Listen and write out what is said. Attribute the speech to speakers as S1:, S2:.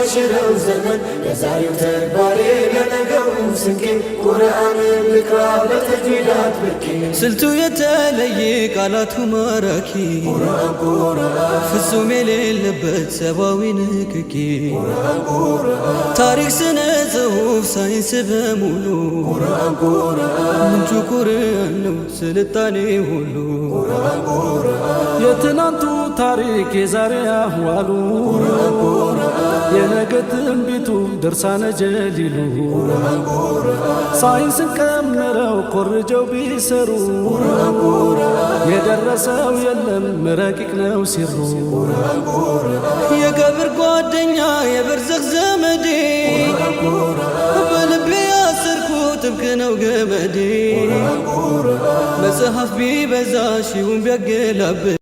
S1: የማይሽረው ዘመን የዛሬው ተግባሬ ለነገው ስንቄ ቁርአን ልቅራ በተጅዊድ አጥብቄ ስልቱ የተለየ ቃላቱ ማራኪ ፍጹም የሌለበት ሰብአዊ ንክኪ ታሪክ ስነ ጽሑፍ ሳይንስ በሙሉ ምንጩ ቁርአን ነው ስልጣኔ ሁሉ የትናንቱ ታሪክ የዛሬ አህዋሉ የነገ ትንቢቱ ድርሳነ ጀሊሉ ሳይንስን ቀምረው ኮርጀው ቢሰሩ የደረሰው የለም ረቂቅ ነው ሲሩ የቀብር ጓደኛ የበርዘኽ ዘመዴ በልቤ ያሰርኩት ጥብቅ ነው ገመዴ መጽሐፍ ቢበዛ ሺውን ቢያገላብጥ